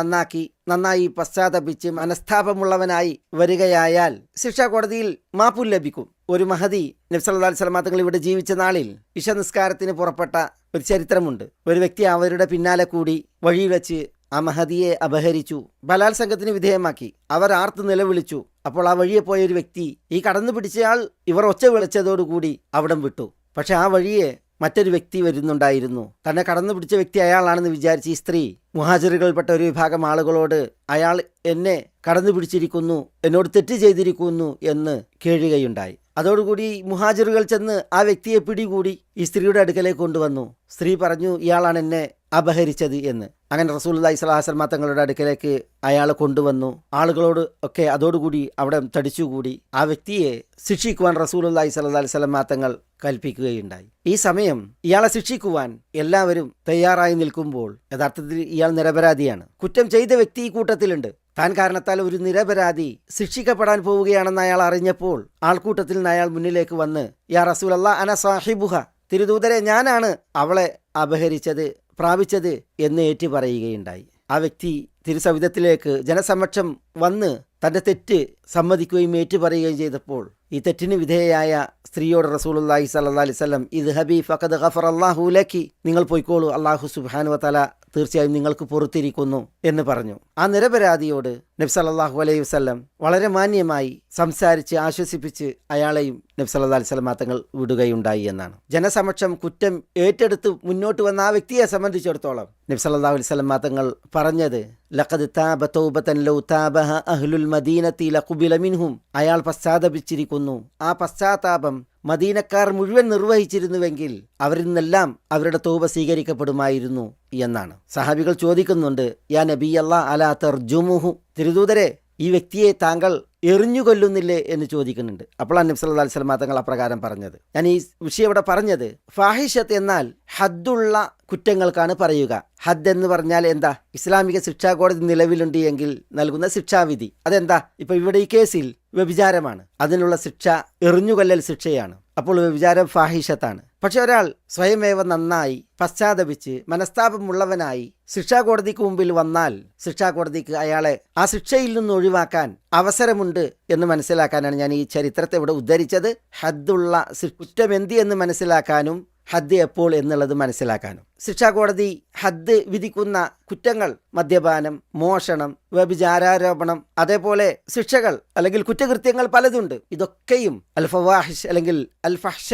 നന്നായി പശ്ചാത്തപിച്ച് മനസ്താപമുള്ളവനായി വരികയായാൽ ശിക്ഷാ കോടതിയിൽ മാപ്പു ലഭിക്കും. ഒരു മഹദി നബി സല്ലല്ലാഹു അലൈഹി വസല്ലം തങ്ങൾ ഇവിടെ ജീവിച്ച നാളിൽ ഇശ നിസ്കാരത്തിന് പുറപ്പെട്ട ഒരു ചരിത്രമുണ്ട്. ഒരു വ്യക്തി അവരുടെ പിന്നാലെ കൂടി വഴിയിൽ വെച്ച് ആ മഹദിയെ അപഹരിച്ചു, ബലാത്സംഗത്തിന് വിധേയമാക്കി. അവർ ആർത്ത് നിലവിളിച്ചു. അപ്പോൾ ആ വഴിയെ പോയ ഒരു വ്യക്തി, ഈ കടന്നു പിടിച്ചയാൾ ഇവർ ഒച്ച വിളിച്ചതോടുകൂടി അവിടം വിട്ടു. പക്ഷെ ആ വഴിയെ മറ്റൊരു വ്യക്തി വരുന്നുണ്ടായിരുന്നു. തന്നെ കടന്നു പിടിച്ച വ്യക്തി അയാളാണെന്ന് വിചാരിച്ച് ഈ സ്ത്രീ മുഹാജിറുകൾപ്പെട്ട ഒരു വിഭാഗം ആളുകളോട്, അയാൾ എന്നെ കടന്നു പിടിച്ചിരിക്കുന്നു, എന്നോട് തെറ്റ് ചെയ്തിരിക്കുന്നു എന്ന് കേഴുകയുണ്ടായി. അതോടുകൂടി മുഹാജിറുകൾ ചെന്ന് ആ വ്യക്തിയെ പിടികൂടി ഈ സ്ത്രീയുടെ അടുക്കലേക്ക് കൊണ്ടുവന്നു. സ്ത്രീ പറഞ്ഞു, ഇയാളാണ് എന്നെ അപഹരിച്ചത് എന്ന്. അങ്ങനെ റസൂലുള്ളാഹി സ്വല്ലല്ലാഹു അലൈഹി വസല്ലം തങ്ങളുടെ അടുക്കലേക്ക് അയാളെ കൊണ്ടുവന്നു. ആളുകളോട് ഒക്കെ അതോടുകൂടി അവിടെ തടിച്ചുകൂടി. ആ വ്യക്തിയെ ശിക്ഷിക്കുവാൻ റസൂലുള്ളാഹി സ്വല്ലല്ലാഹു അലൈഹി വസല്ലം തങ്ങൾ കൽപ്പിക്കുകയുണ്ടായി. ഈ സമയം ഇയാളെ ശിക്ഷിക്കുവാൻ എല്ലാവരും തയ്യാറായി നിൽക്കുമ്പോൾ യഥാർത്ഥത്തിൽ ഇയാൾ നിരപരാധിയാണ്. കുറ്റം ചെയ്ത വ്യക്തി ഈ കൂട്ടത്തിലുണ്ട്. താൻ കാരണത്താൽ ഒരു നിരപരാധി ശിക്ഷിക്കപ്പെടാൻ പോവുകയാണെന്ന് അയാൾ അറിഞ്ഞപ്പോൾ ആൾക്കൂട്ടത്തിൽ നിന്ന് അയാൾ മുന്നിലേക്ക് വന്ന്, യാ റസൂലല്ലാഹ് അന സാഹിബുഹ, തിരുദൂതരെ ഞാനാണ് അവളെ അപഹരിച്ചത്, പ്രാപിച്ചത് എന്ന് ഏറ്റു പറയുകയുണ്ടായി. ആ വ്യക്തി തിരുസവിധത്തിലേക്ക് ജനസമക്ഷം വന്ന് തൻ്റെ തെറ്റ് സമ്മതിക്കുകയും ഏറ്റുപറയുകയും ചെയ്തപ്പോൾ ഈ തെറ്റിന് വിധേയയായ സ്ത്രീയോട് റസൂലുള്ളാഹി സ്വല്ലല്ലാഹു അലൈഹി വസല്ലം ഇദ്ഹബി ഫഖദ് ഗഫറല്ലാഹു ലക്കി, നിങ്ങൾ പോയിക്കോളൂ, അല്ലാഹു സുബ്ഹാനഹു വ തആല തീർച്ചയായും നിങ്ങൾക്ക് പുറത്തിരിക്കുന്നു എന്ന് പറഞ്ഞു. ആ നിരപരാധിയോട് നബി സല്ലല്ലാഹു അലൈഹി വസല്ലം വളരെ മാന്യമായി സംസാരിച്ച് ആശ്വസിപ്പിച്ച് അയാളെയും നബി സല്ലല്ലാഹു അലൈഹി വസല്ലം തങ്ങൾ വിടുകയുണ്ടായി എന്നാണ്. ജനസമക്ഷം കുറ്റം ഏറ്റെടുത്ത് മുന്നോട്ട് വന്ന ആ വ്യക്തിയെ സംബന്ധിച്ചിടത്തോളം നബി സല്ലല്ലാഹു അലൈഹി വസല്ലം തങ്ങൾ പറഞ്ഞത്, ലഖദ് താബ തൗബതൻ ലൗ താബഹ അഹ്ലുൽ മദീനത്തി ലഖുബില മിൻഹും, അയാൾ പശ്ചാത്തപിച്ചിരിക്കുന്നു. ആ പശ്ചാത്താപം മദീനക്കാർ മുഴുവൻ നിർവഹിച്ചിരുന്നുവെങ്കിൽ അവരിൽ നിന്നെല്ലാം അവരുടെ തൗബ സ്വീകരിക്കപ്പെടുമായിരുന്നു എന്നാണ്. സഹാബികൾ ചോദിക്കുന്നുണ്ട്, യാ നബിയല്ലാഹ് അലാ തർജുമുഹു, തിരുദൂതരെ ഈ വ്യക്തിയെ താങ്കൾ എറിഞ്ഞുകൊല്ലുന്നില്ലേ എന്ന് ചോദിക്കുന്നുണ്ട്. അപ്പോഴാണ് നബി സല്ലല്ലാഹു അലൈഹി വസല്ലം തങ്ങൾ അപ്രകാരം പറഞ്ഞത്. ഞാൻ ഈ വിഷയം ഇവിടെ പറഞ്ഞത്, ഫാഹിഷത്ത് എന്നാൽ ഹദ്ദുള്ള കുറ്റങ്ങൾക്കാണ് പറയുക. ഹദ് എന്ന് പറഞ്ഞാൽ എന്താ? ഇസ്ലാമിക ശിക്ഷാ കോടതി നിലവിലുണ്ട് എങ്കിൽ നൽകുന്ന ശിക്ഷാവിധി. അതെന്താ? ഇപ്പൊ ഇവിടെ ഈ കേസിൽ വ്യഭിചാരമാണ്, അതിനുള്ള ശിക്ഷ എറിഞ്ഞുകൊല്ലൽ ശിക്ഷയാണ്. അപ്പോൾ വ്യഭിചാരം ഫാഹിഷത്താണ്. പക്ഷെ ഒരാൾ സ്വയമേവ നന്നായി പശ്ചാത്തപിച്ച് മനസ്താപമുള്ളവനായി ശിക്ഷാ കോടതിക്ക് മുമ്പിൽ വന്നാൽ ശിക്ഷാ കോടതിക്ക് അയാളെ ആ ശിക്ഷയിൽ നിന്ന് ഒഴിവാക്കാൻ അവസരമുണ്ട് എന്ന് മനസ്സിലാക്കാനാണ് ഞാൻ ഈ ചരിത്രത്തെ ഇവിടെ ഉദ്ധരിച്ചത്. ഹദ്ദുള്ള കുറ്റം എന്ത് എന്ന് മനസ്സിലാക്കാനും ഹദ് എപ്പോൾ എന്നുള്ളത് മനസ്സിലാക്കാനും. ശിക്ഷാ കോടതി ഹദ് വിധിക്കുന്ന കുറ്റങ്ങൾ മദ്യപാനം, മോഷണം, വ്യഭിചാരാരോപണം, അതേപോലെ ശിക്ഷകൾ അല്ലെങ്കിൽ കുറ്റകൃത്യങ്ങൾ പലതുണ്ട്. ഇതൊക്കെയും അൽ ഫവാഹിഷ് അല്ലെങ്കിൽ അൽ ഫഹ്ഷ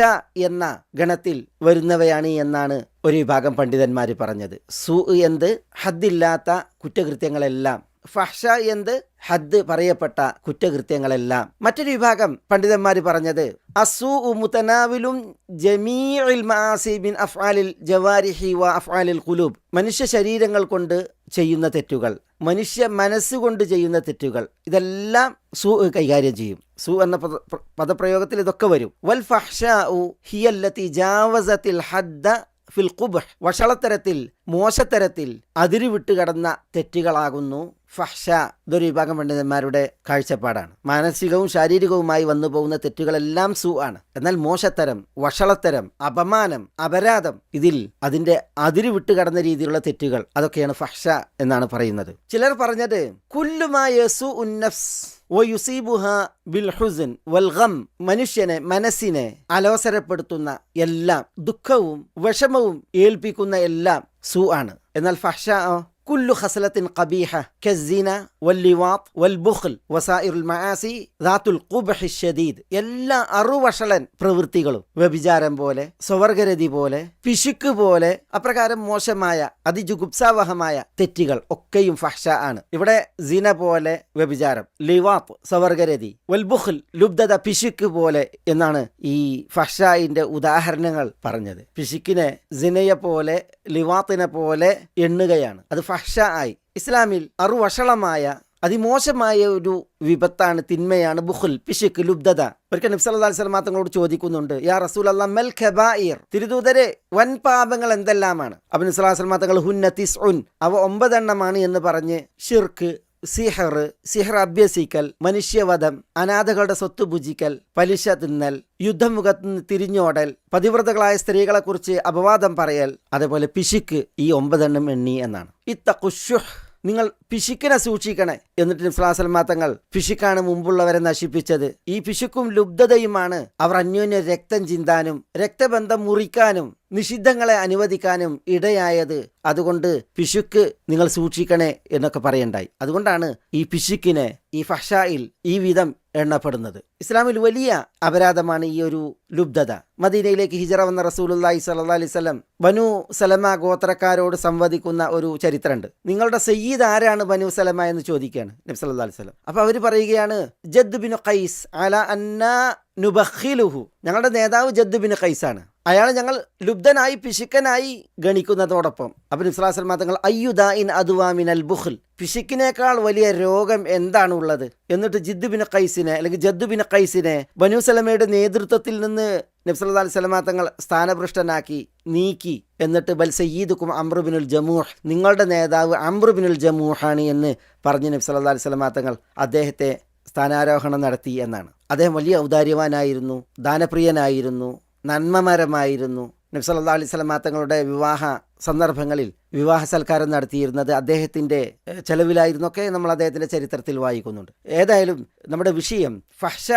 എന്ന ഗണത്തിൽ വരുന്നവയാണ് എന്നാണ് ഒരു വിഭാഗം പണ്ഡിതന്മാർ പറഞ്ഞത്. സൂ എന്ത്? ഹദ്ദില്ലാത്ത കുറ്റകൃത്യങ്ങളെല്ലാം. ഫഹ്ഷ എന്ത്? ഹദ് പറയപ്പെട്ട കുറ്റകൃത്യങ്ങളെല്ലാം. മറ്റൊരു വിഭാഗം പണ്ഡിതന്മാർ പറഞ്ഞത് അസ്സൂഉ മുതനാവിലും ജമീഉൽ മആസി മിൻ അഫ്ആലിൽ ജവാരിഹി വ അഫ്ആലിൽ ഖുലൂബ്, മനുഷ്യ ശരീരങ്ങൾ കൊണ്ട് ചെയ്യുന്ന തെറ്റുകൾ, മനുഷ്യ മനസ്സുകൊണ്ട് ചെയ്യുന്ന തെറ്റുകൾ, ഇതെല്ലാം സൂ കൈകാര്യം ചെയ്യും. സൂ എന്ന പദപ്രയോഗത്തിൽ ഇതൊക്കെ വരും. വൽ ഫഹ്ഷാഉ ഹിയല്ലതി ജാവസത്തിൽ ഹദ്ദ ഫിൽ ഖുബ്ഹ്, വഷളത്തരത്തിൽ മോശത്തരത്തിൽ അതിരുവിട്ട് കടന്ന തെറ്റുകളാകുന്നു ഫഹ്ഷ. ഇതൊരു വിഭാഗം പണ്ഡിതന്മാരുടെ കാഴ്ചപ്പാടാണ്. മാനസികവും ശാരീരികവുമായി വന്നു പോകുന്ന തെറ്റുകളെല്ലാം സൂ ആണ്. എന്നാൽ മോശത്തരം, വഷളത്തരം, അപമാനം, അപരാധം, ഇതിൽ അതിന്റെ അതിരുവിട്ട് കടന്ന രീതിയിലുള്ള തെറ്റുകൾ, അതൊക്കെയാണ് ഫഹ്ഷ എന്നാണ് പറയുന്നത്. ചിലർ പറഞ്ഞത് കുല്ലുമാ യസൂഉൻ നഫ്സ് വയുസീബുഹ ബിൽ ഹുസ്ൻ വൽ ഗം, മനുഷ്യനെ മനസ്സിനെ അലോസരപ്പെടുത്തുന്ന എല്ലാം, ദുഃഖവും വിഷമവും ഏൽപ്പിക്കുന്ന എല്ലാം സൂ ആണ്. എന്നാൽ ഫഹ്ഷ കുല്ലു ഖസ്ലത്തിൻ ഖബീഹ കസ്സിന വല്ലിവാത്ത് വൽബുഖ്ൽ വസായിറുൽ മആസി ദാത്തുൽ ഖുബ്ഹി ശദീദ്, എല്ലാ അറുവഷളൻ പ്രവൃത്തികളും, വ്യഭിചാരം പോലെ, സ്വവർഗരതി പോലെ, പിശുക്ക് പോലെ, അപ്രകാരം മോശമായ അതിജുഗുപ്സാവഹമായ തെറ്റുകൾ ഒക്കെയും ഫഹ്ഷ ആണ്. ഇവിടെ സിന പോലെ വ്യഭിചാരം, ലിവാത്ത് സ്വവർഗരതി, വൽബുഖ്ൽ ലുബ്ധത പിശുക്ക് പോലെ എന്നാണ് ഈ ഫഹ്ഷായിന്റെ ഉദാഹരണങ്ങൾ പറഞ്ഞത്. പിശുക്കിനെ സിനയെ പോലെ ലിവാത്തിനെ പോലെ എണ്ണുകയാണ്. അത് ഫഹ്ഷ ആയി. ഇസ്ലാമിൽ അറുവഷളമായ അതിമോശമായ ഒരു വിപത്താണ്, തിന്മയാണ് ബുഖുൽ, പിശുക്ക്, ലുബ്ധത. ഒരിക്കൽ നബി സല്ലല്ലാഹു അലൈഹി വസല്ലം തങ്ങളോട് ചോദിക്കുന്നുണ്ട്, യാ റസൂലല്ലാഹ് മൽ ഖബായിർ, തിരുദൂതരെ വൻ പാപങ്ങൾ എന്തെല്ലാമാണ്? അപ്പോൾ നബി സല്ലല്ലാഹു അലൈഹി വസല്ലം തങ്ങൾ ഹുന്ന തിസ്ഉൻ, അവ 9 എണ്ണമാണ് എന്ന് പറഞ്ഞ് ഷിർക്ക്, സിഹർ അഭ്യസിക്കൽ, മനുഷ്യവധം, അനാഥകളുടെ സ്വത്ത് ഭുജിക്കൽ, പലിശ തിന്നൽ, യുദ്ധമുഖത്ത് തിരിഞ്ഞോടൽ, പതിവ്രതകളായ സ്ത്രീകളെക്കുറിച്ച് അപവാദം പറയൽ, അതേപോലെ പിശുക്ക്, ഈ 9 എണ്ണം എണ്ണി എന്നാണ്. ഇത്തഖുശുഹ്, നിങ്ങൾ പിശുക്കിനെ സൂക്ഷിക്കണേ. എന്നിട്ട് നബി സല്ലല്ലാഹു അലൈഹി വസല്ലം തങ്ങൾ പിശുക്കാണ് മുമ്പുള്ളവരെ നശിപ്പിച്ചത്. ഈ പിശുക്കും ലുബ്ധതയുമാണ് അവർ അന്യോന്യം രക്തം ചിന്താനും രക്തബന്ധം മുറിക്കാനും നിഷിദ്ധങ്ങളെ അനുവദിക്കാനും ഇടയായത്. അതുകൊണ്ട് പിശുക്ക് നിങ്ങൾ സൂക്ഷിക്കണേ എന്നൊക്കെ പറയണ്ടായി. അതുകൊണ്ടാണ് ഈ പിശുക്കിനെ ഈ ഫഹ്ഷായിൽ ഈ വിധം എണ്ണപ്പെടുന്നത്. ഇസ്ലാമിൽ വലിയ അപരാധമാണ് ഈ ഒരു ലുബ്ധത. മദീനയിലേക്ക് ഹിജറ വന്ന റസൂലുള്ളാഹി സ്വല്ലല്ലാഹു അലൈഹി വസല്ലം ബനു സലമ ഗോത്രക്കാരോട് സംവദിക്കുന്ന ഒരു ചരിത്രമുണ്ട്. നിങ്ങളുടെ സയ്യിദ് ആരാണ് ബനു സലമ എന്ന് ചോദിക്കുകയാണ് നബി സല്ലല്ലാഹു അലൈഹി വസല്ലം. അപ്പോൾ അവർ പറയുകയാണ് ജദ് ബിൻ ഖൈസ് അലാ അന്നാ നുബഖിലുഹു, ഞങ്ങളുടെ നേതാവ് ജദ് ബിൻ ഖൈസാണ്. അയാളെ ഞങ്ങൾ ലുബ്ധനായി പിശുക്കനായി ഗണിക്കുന്നതോടൊപ്പം. അപ്പം നബി സ്വല്ലല്ലാഹു അലൈഹി വസല്ലം തങ്ങൾ അയ്യുദാഇൻ അദ്വാ മിനൽ ബുഖ്ൽ, പിശുക്കിനേക്കാൾ വലിയ രോഗം എന്താണ് ഉള്ളത്? എന്നിട്ട് ജദ്ദു ബിൻ ഖൈസിനെ ബനൂ സലമയുടെ നേതൃത്വത്തിൽ നിന്ന് നബി സല്ലല്ലാഹു അലൈഹി വസല്ലം തങ്ങൾ സ്ഥാനഭ്രഷ്ടനാക്കി നീക്കി. എന്നിട്ട് ബൽ സയ്യിദുക്കും അംറു ബിനുൽ ജമൂഹ്, നിങ്ങളുടെ നേതാവ് അംറു ബിനുൽ ജമൂഹാണ് എന്ന് പറഞ്ഞ് നബി സല്ലല്ലാഹു അലൈഹി വസല്ലം തങ്ങൾ അദ്ദേഹത്തെ സ്ഥാനാരോഹണം നടത്തി എന്നാണ്. അദ്ദേഹം വലിയ ഔദാര്യവാനായിരുന്നു, ദാനപ്രിയനായിരുന്നു, നന്മമരമായിരുന്നു. നബി സല്ലല്ലാഹു അലൈഹി വസല്ലം തങ്ങളുടെ വിവാഹ സന്ദർഭങ്ങളിൽ വിവാഹ സൽക്കാരം നടത്തിയിരുന്നത് അദ്ദേഹത്തിൻ്റെ ചെലവിലായിരുന്നൊക്കെ നമ്മൾ അദ്ദേഹത്തിൻ്റെ ചരിത്രത്തിൽ വായിക്കുന്നുണ്ട്. ഏതായാലും നമ്മുടെ വിഷയം ഫഹ്ഷ.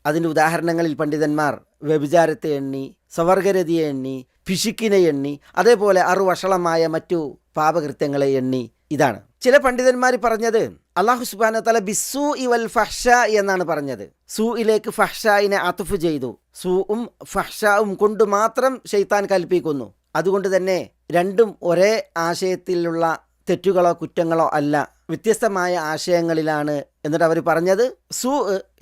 അതിൻ്റെ ഉദാഹരണങ്ങളിൽ പണ്ഡിതന്മാർ വ്യഭിചാരത്തെ എണ്ണി, സ്വവർഗരതിയെ എണ്ണി, പിശുക്കിനെ എണ്ണി, അതേപോലെ അറുവഷളമായ മറ്റു പാപകൃത്യങ്ങളെ എണ്ണി. ഇതാണ് ചില പണ്ഡിതന്മാർ പറഞ്ഞത്. അല്ലാഹു സുബ്ഹാനഹു വ തആല ബിസ്സൂഇ വൽ ഫഹ്ഷ എന്നാണ് പറഞ്ഞത്. സൂയിലേക്ക് ഫഹ്ഷായിനെ അത്ഫ് ചെയ്തു. സൂഉം ഫഹ്ഷാവും കൊണ്ട് മാത്രം ശൈത്താൻ കൽപ്പിക്കുന്നു. അതുകൊണ്ട് തന്നെ രണ്ടും ഒരേ ആശയത്തിലുള്ള തെറ്റുകളോ കുറ്റങ്ങളോ അല്ല, വ്യത്യസ്തമായ ആശയങ്ങളിലാണ്. എന്നിട്ട് അവർ പറഞ്ഞത് സൂ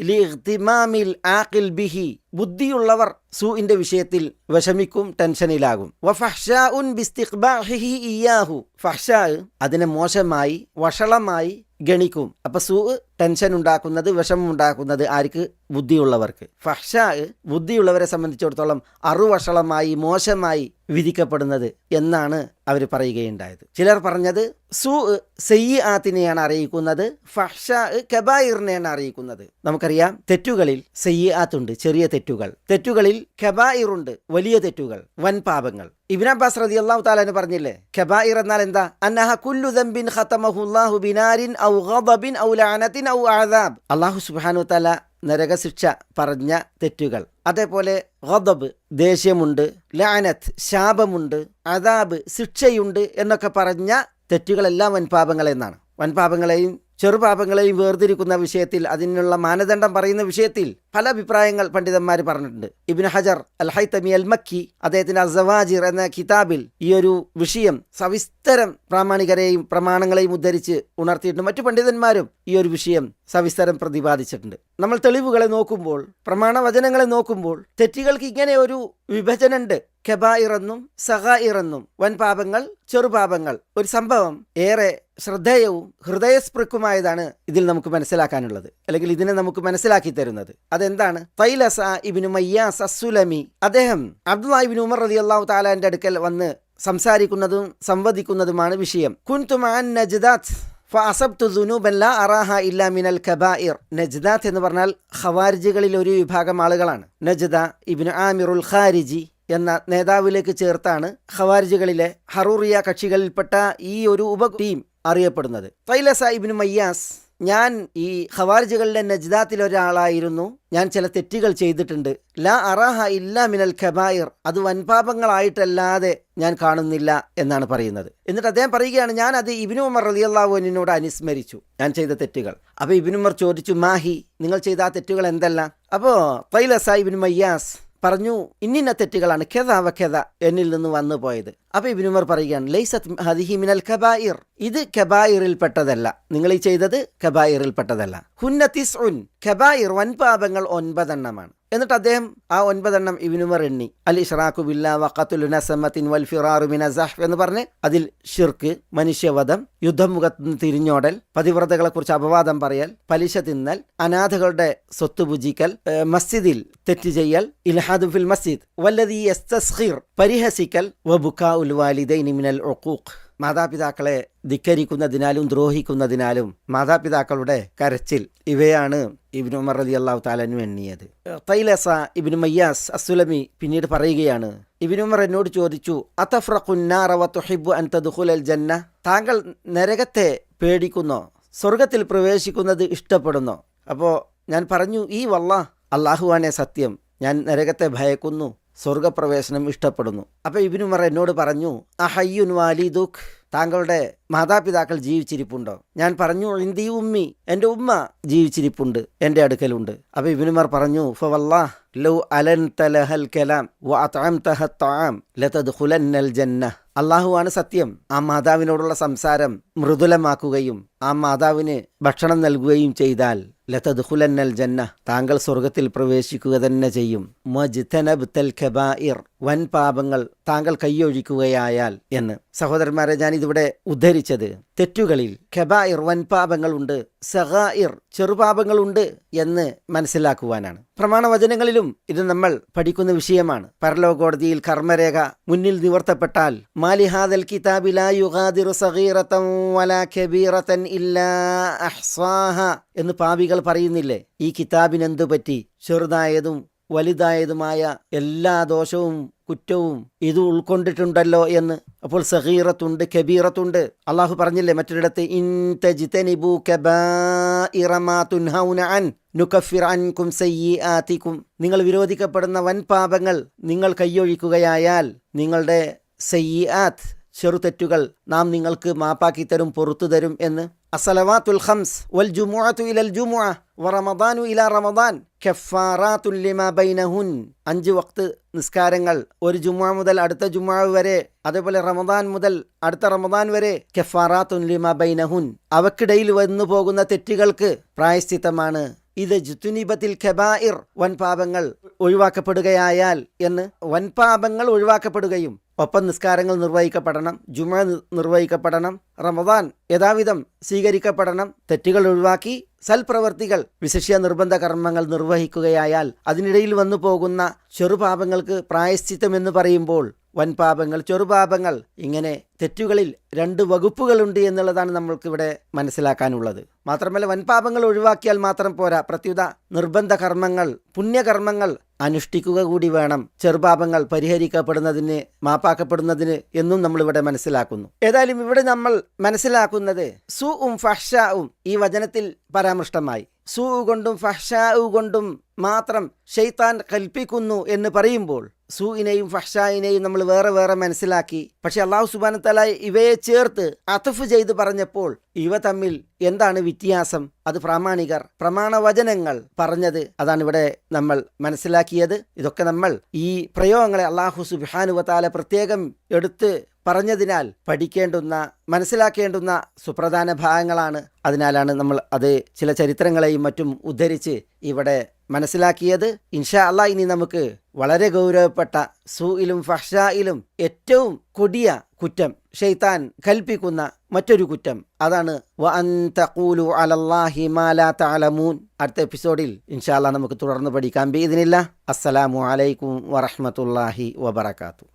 ലിഇഗ്തിമാമിൽ ആഖിൽ ബിഹി, ബുദ്ധിയുള്ളവർ സൂഇന്റെ വിഷയത്തിൽ വിഷമിക്കും, ടെൻഷനിലാകും. വഫഹ്ഷാഉൻ ബിസ്തിഖ്ബാഹിഹി ഇയാഹു, ഫഹ്ഷാ അതിനെ മോശമായി വഷളമായി ഗണിക്കും. അപ്പൊ സൂ ടെൻഷൻ ഉണ്ടാക്കുന്നത്, വിഷമം ഉണ്ടാക്കുന്നത് ആർക്ക്? ബുദ്ധിയുള്ളവർക്ക്. ഫഹ്ഷാ ബുദ്ധിയുള്ളവരെ സംബന്ധിച്ചിടത്തോളം അറുവഷളമായി മോശമായി വിധിക്കപ്പെടുന്നത് എന്നാണ് അവർ പറയുകയുണ്ടായത്. ചിലർ പറഞ്ഞത് സൂ സയ്യിആത്തിനെയാണ് അറിയിക്കുന്നത്, ഫഹ്ഷാ കബായിറിനെയാണ് അറിയിക്കുന്നത്. നമുക്കറിയാം തെറ്റുകളിൽ സയ്യിആത്തുണ്ട്, ചെറിയ തെറ്റുകൾ. തെറ്റുകളിൽ കബായിറുണ്ട്, വലിയ തെറ്റുകൾ, വൻ പാപങ്ങൾ. ഇബ്നു അബ്ബാസ് റളിയല്ലാഹു തആല അൻഹു പറഞ്ഞില്ലേ, കബായിർ എന്നാൽ എന്താ? അന്നഹ കുല്ലു ദംബിൻ ഖതമഹു അല്ലാഹു ബിനാരിൻ ഔ ഗദബിൻ ഔ ലഅനത്തിൻ ഔ അദാബ്. അല്ലാഹു സുബ്ഹാനഹു വ തആല നരകശിക്ഷ പറഞ്ഞ തെറ്റുകൾ, അതേപോലെ ഗദബ് ദേഷ്യമുണ്ട്, ലഅനത്ത് ശാപമുണ്ട്, അദാബ് ശിക്ഷയുണ്ട് എന്നൊക്കെ പറഞ്ഞ തെറ്റുകളെല്ലാം വൻപാപങ്ങൾ എന്നാണ്. വൻപാപങ്ങളെയും ചെറുപാപങ്ങളെയും വേർതിരിക്കുന്ന വിഷയത്തിൽ, അതിനുള്ള മാനദണ്ഡം പറയുന്ന വിഷയത്തിൽ പല അഭിപ്രായങ്ങൾ പണ്ഡിതന്മാർ പറഞ്ഞിട്ടുണ്ട്. ഇബ്നു ഹജർ അൽ ഹൈതമി അൽ മക്കി അദ്ദേഹത്തിന്റെ അസ്സവാജിർ എന്ന കിതാബിൽ ഈ ഒരു വിഷയം സവിസ്തരം പ്രാമാണികരെയും പ്രമാണങ്ങളെയും ഉദ്ധരിച്ച് ഉണർത്തിയിട്ടുണ്ട്. മറ്റു പണ്ഡിതന്മാരും ഈ ഒരു വിഷയം സവിസ്തരം പ്രതിപാദിച്ചിട്ടുണ്ട്. നമ്മൾ തെളിവുകളെ നോക്കുമ്പോൾ, പ്രമാണവചനങ്ങളെ നോക്കുമ്പോൾ തെറ്റുകൾക്ക് ഇങ്ങനെ ഒരു വിഭജനമുണ്ട്. കബായിറെന്നും സഗായിറെന്നും, വൻപാപങ്ങൾ ചെറുപാപങ്ങൾ. ഒരു സംഭവം ഏറെ ശ്രദ്ധേയവും ഹൃദയസ്പൃക്കുമായതാണ് ഇതിൽ നമുക്ക് മനസ്സിലാക്കാനുള്ളത്, അല്ലെങ്കിൽ ഇതിനെ നമുക്ക് മനസ്സിലാക്കി തരുന്നത്. അതെന്താണ്? തൈലസ ഇബ്നു മയ്യാസ് അസ്സുലമി, അദ്ദേഹം അബ്ദുല്ലാഹി ഇബ്നു ഉമർ റളിയല്ലാഹു തആലാന്റെ അടുക്കൽ വന്ന് സംസാരിക്കുന്നതും സംവദിക്കുന്നതുമാണ് വിഷയം. കുൻതു മഅൻ നജ്ദാത്ത് ഫഅസബ്തു ദുനൂബൻ ലാ അറാഹ ഇല്ലാ മിനൽ കബായിർ. നജ്ദാത്ത് എന്ന് പറഞ്ഞാൽ ഖവാരിജികളിൽ ഒരു വിഭാഗം ആളുകളാണ്. നജ്ദ ഇബ്നു ആമിറുൽ ഖാരിജി എന്ന നേതാവിലേക്ക് ചേർത്താണ് ഖവാരിജികളിലെ ഹറൂറിയ കക്ഷികളിൽപ്പെട്ട ഈ ഒരു ഉപടീം അറിയപ്പെടുന്നത്. തൈലസ ഇബ്നു മയ്യാസ്, ഞാൻ ഈ ഖവാരിജികളിലെ നജ്ദാത്തിൽ ഒരാളായിരുന്നു, ഞാൻ ചില തെറ്റുകൾ ചെയ്തിട്ടുണ്ട്. ലാ അറാഹ ഇല്ലാ മിനൽ കബായിർ, അത് വൻപാപങ്ങളായിട്ടല്ലാതെ ഞാൻ കാണുന്നില്ല എന്നാണ് പറയുന്നത്. എന്നിട്ട് അദ്ദേഹം പറയുകയാണ്, ഞാൻ അത് ഇബ്നു ഉമർ റളിയല്ലാഹു അൻഹുവിനോട് അനുസ്മരിച്ചു ഞാൻ ചെയ്ത തെറ്റുകൾ. അപ്പോൾ ഇബ്നു ഉമർ ചോദിച്ചു, മാഹി, നിങ്ങൾ ചെയ്ത ആ തെറ്റുകൾ എന്തെല്ലാം? അപ്പോൾ തൈലസ ഇബ്നു മയ്യാസ് പറഞ്ഞു, ഇന്നിന്ന തെറ്റുകളാണ് ഖദ വ ഖദ എന്നിൽ നിന്ന് വന്നു പോയത്. അപ്പോൾ ഇബ്നു ഉമർ പറയുകയാണ്, ലൈസത് ഹദിഹി മിനൽ കബായിർ, ഇത് കബായിറിൽപ്പെട്ടതല്ല, നിങ്ങൾ ഈ ചെയ്തത് കബായിറിൽപ്പെട്ടതല്ല. ഹുന്ന തിസ്ഉൻ, കബായിർ വൻപാപങ്ങൾ 9 എണ്ണമാണ്. എന്നിട്ട് അദ്ദേഹം ആ 9 എണ്ണം ഇബ്നു ഉമർ എണ്ണി. അൽ ഇശ്റാഖു ബില്ലാഹി വ ഖത്ലു നസമത്തിൻ വൽ ഫിറാറു മിന സഹ്ഫ് എന്ന് പറഞ്ഞ് അതിൽ ഷിർക്ക്, മനുഷ്യവധം, യുദ്ധമുഖത്ത് നിന്ന് തിരിഞ്ഞോടൽ, പതിവ്രതകളെ കുറിച്ച് അപവാദം പറയൽ, പലിശ തിന്നൽ, അനാഥകളുടെ സ്വത്ത് ഭുജിക്കൽ, മസ്ജിദിൽ തെറ്റ് ചെയ്യൽ, ഇൽഹാദു ഫിൽ മസ്ജിദ്, വല്ലദീ യസ്തസ്ഖിർ പരിഹസിക്കൽ, വബുകാഉൽ വാലിദൈനി മിനൽ ഉഖൂഖ്, മാതാപിതാക്കളെ ധിക്കരിക്കുന്നതിനാലും ദ്രോഹിക്കുന്നതിനാലും മാതാപിതാക്കളുടെ കരച്ചിൽ. ഇവയാണ് ഇബ്നു ഉമർ റളിയല്ലാഹു തആല അൻഹു എണ്ണിയത്. തൈലസ ഇബ്നു മയ്യാസ് അസ്സുലമി പിന്നീട് പറയുകയാണ്, ഇബ്നു ഉമർ എന്നോട് ചോദിച്ചു, അതഫ്റഖുൻ നാറ വ തുഹിബ്ബു അൻ തദ്ഖുലൽ ജന്ന, താങ്കൾ നരകത്തെ പേടിക്കുന്നോ, സ്വർഗത്തിൽ പ്രവേശിക്കുന്നത് ഇഷ്ടപ്പെടുന്നോ? അപ്പോൾ ഞാൻ പറഞ്ഞു, ഈ വല്ലാഹ്, അല്ലാഹുവാണേ സത്യം, ഞാൻ നരകത്തെ ഭയക്കുന്നു, സ്വർഗപ്രവേശനം ഇഷ്ടപ്പെടുന്നു. അപ്പോൾ ഇബ്നു ഉമർ എന്നോട് പറഞ്ഞു, അഹയ്യുൻ വാലിദുക്, താങ്കളുടെ മാതാപിതാക്കൾ ജീവിച്ചിരിപ്പുണ്ടോ? ഞാൻ പറഞ്ഞു ഇന്ദി ഉമ്മി, എൻ്റെ ഉമ്മ ജീവിച്ചിരിപ്പുണ്ട്, എൻ്റെ അടുക്കലുണ്ട്. അപ്പോൾ ഇബ്നു ഉമർ പറഞ്ഞു ഫവല്ലാഹ് ലൗ അലൻത ലഹൽ കലാം വഅത്അംതഹ അത്അം ലതദ്ഖുലന്നൽ ജന്ന. അള്ളാഹുവാണ് സത്യം. ആ മാതാവിനോടുള്ള സംസാരം മൃദുലമാക്കുകയും ആ മാതാവിന് ഭക്ഷണം നൽകുകയും ചെയ്താൽ ലതദ്ഖുലന്നൽ ജന്ന, താങ്കൾ സ്വർഗത്തിൽ പ്രവേശിക്കുക തന്നെ ചെയ്യും. മജ്തനബ്തൽ കബായിർ, വൻ പാപങ്ങൾ താങ്കൾ കൈയൊഴിക്കുകയായാൽ എന്ന്. സഹോദരന്മാരെ, ഞാൻ ഇതിവിടെ ഉദ്ധരിച്ചത് തെറ്റുകളിൽ കബായിർ വൻപാപങ്ങളുണ്ട്, സഗായിർ ചെറുപാപങ്ങളുണ്ട് എന്ന് മനസ്സിലാക്കുവാനാണ്. പ്രമാണവചനങ്ങളിലും ഇത് നമ്മൾ പഠിക്കുന്ന വിഷയമാണ്. പരലോകോടതിയിൽ കർമ്മരേഖ മുന്നിൽ നിവർത്തപ്പെട്ടാൽ മാലിഹാദൽ കിതാബി ലാ യുഗാദിറു സഗീറതൻ വലാ കബീറതൻ ഇല്ലാ അഹ്സാഹ എന്ന് പാപികൾ പറയുന്നില്ലേ? ഈ കിതാബിനെന്തു പറ്റി? ചെറുതായതും വലുതായതുമായ എല്ലാ ദോഷവും കുറ്റവും ഇത് ഉൾക്കൊണ്ടിട്ടുണ്ടല്ലോ എന്ന്. അപ്പോൾ സഗീറത്തുണ്ട്, കബീറത്തുണ്ട്. അള്ളാഹു പറഞ്ഞില്ലേ മറ്റൊരിടത്ത്, ഇൻ തജ്തനിബു കബായിറ മാ തുൻഹൗന അൻ നുകഫിർ അൻകും സയ്യിആതികും. നിങ്ങൾ വിരോധിക്കപ്പെടുന്ന വൻ പാപങ്ങൾ നിങ്ങൾ കൈയൊഴിക്കുകയായാൽ നിങ്ങളുടെ സയ്യിആത്ത് ചെറുതെറ്റുകൾ നാം നിങ്ങൾക്ക് മാപ്പാക്കി തരും, പുറത്തു തരും എന്ന്. അസ്സലവാത്തുൽ ഖംസ് വൽ ജുമുഅതു ഇലൽ ജുമുഅ വറമദാനു ഇലാ റമദാൻ കഫാറാത്തുൻ ലിമാ ബൈനഹുൻ. 5 വക്ത് നിസ്കാരങ്ങൾ ഒരു ജുമുഅ മുതൽ അടുത്ത ജുമുഅ വരെ, അതേപോലെ റമദാൻ മുതൽ അടുത്ത റമദാൻ വരെ കഫാറാത്തുൻ ലിമാ ബൈനഹുൻ. അവക്കിടയിൽ വന്നു പോകുന്ന തെറ്റുകൾക്ക് പ്രായശ്ചിത്തമാണ്. ഇത് ജുത്തുനിബത്തിൽ ഖബായിർ, വൻപാപങ്ങൾ ഒഴിവാക്കപ്പെടുകയായാൽ എന്ന്. വൻപാപങ്ങൾ ഒഴിവാക്കപ്പെടുകയും ഒപ്പം നിസ്കാരങ്ങൾ നിർവഹിക്കപ്പെടണം, ജുമുഅ നിർവഹിക്കപ്പെടണം, റമദാൻ യഥാവിധം സ്വീകരിക്കപ്പെടണം. തെറ്റുകൾ ഒഴിവാക്കി സൽപ്രവർത്തികൾ, വിശിഷ്യ നിർബന്ധ കർമ്മങ്ങൾ നിർവഹിക്കുകയായാൽ അതിനിടയിൽ വന്നു പോകുന്ന ചെറുപാപങ്ങൾക്ക് പ്രായശ്ചിത്തം എന്ന് പറയുമ്പോൾ വൻപാപങ്ങൾ, ചെറുപാപങ്ങൾ, ഇങ്ങനെ തെറ്റുകളിൽ 2 വകുപ്പുകളുണ്ട് എന്നുള്ളതാണ് നമ്മൾക്കിവിടെ മനസ്സിലാക്കാനുള്ളത്. മാത്രമല്ല വൻപാപങ്ങൾ ഒഴിവാക്കിയാൽ മാത്രം പോരാ, പ്രത്യുത നിർബന്ധ കർമ്മങ്ങൾ, പുണ്യകർമ്മങ്ങൾ അനുഷ്ഠിക്കുക കൂടി വേണം ചെറുപാപങ്ങൾ പരിഹരിക്കപ്പെടുന്നതിന്, മാപ്പാക്കപ്പെടുന്നതിന് എന്നും നമ്മളിവിടെ മനസ്സിലാക്കുന്നു. ഏതായാലും ഇവിടെ നമ്മൾ മനസ്സിലാക്കുന്നത് സൂഉം ഫഹ്ശാഉം ഈ വചനത്തിൽ പരാമൃഷ്ടമായി. സൂ കൊണ്ടും ഫഹ്ശാഉ കൊണ്ടും മാത്രം ശൈത്താൻ കൽപ്പിക്കുന്നു എന്ന് പറയുമ്പോൾ സൂഇനെയും ഫഹ്ശായിനെയും നമ്മൾ വേറെ വേറെ മനസ്സിലാക്കി. പക്ഷെ അല്ലാഹു സുബ്ഹാനഹു വ തആല ഇവയെ ചേർത്ത് അത്ഫ് ചെയ്ത് പറഞ്ഞപ്പോൾ ഇവ തമ്മിൽ എന്താണ് വ്യത്യാസം? അത് പ്രാമാണികർ, പ്രമാണവചനങ്ങൾ പറഞ്ഞത്, അതാണ് ഇവിടെ നമ്മൾ മനസ്സിലാക്കിയത്. ഇതൊക്കെ നമ്മൾ ഈ പ്രയോഗങ്ങളെ അല്ലാഹു സുബ്ഹാനഹു വ തആല പ്രത്യേകം എടുത്ത് പറഞ്ഞതിനാൽ പഠിക്കേണ്ടുന്ന, മനസ്സിലാക്കേണ്ടുന്ന സുപ്രധാന ഭാഗങ്ങളാണ്. അതിനാലാണ് നമ്മൾ അത് ചില ചരിത്രങ്ങളെയും മറ്റും ഉദ്ധരിച്ച് ഇവിടെ മനസ്സിലാക്കിയത്. ഇൻഷാ അല്ലാഹ് ഇനി നമുക്ക് വളരെ ഗൗരവപ്പെട്ട സൂയിലും ഫഹ്ശായിലും ഏറ്റവും കൊടിയ കുറ്റം, ശൈത്താൻ കൽപ്പിക്കുന്ന മറ്റൊരു കുറ്റം, അതാണ് വഅൻ തഖൂലു അലല്ലാഹി മാ ലാ തഅലമൂൻ. അടുത്ത എപ്പിസോഡിൽ ഇൻഷാ അല്ലാഹ് നമുക്ക് തുടർന്ന് പഠിക്കാം. ബിഇദ്നില്ലാഹ്. അസ്സലാമു അലൈക്കും വറഹ്മത്തുള്ളാഹി വബറകാതുഹു.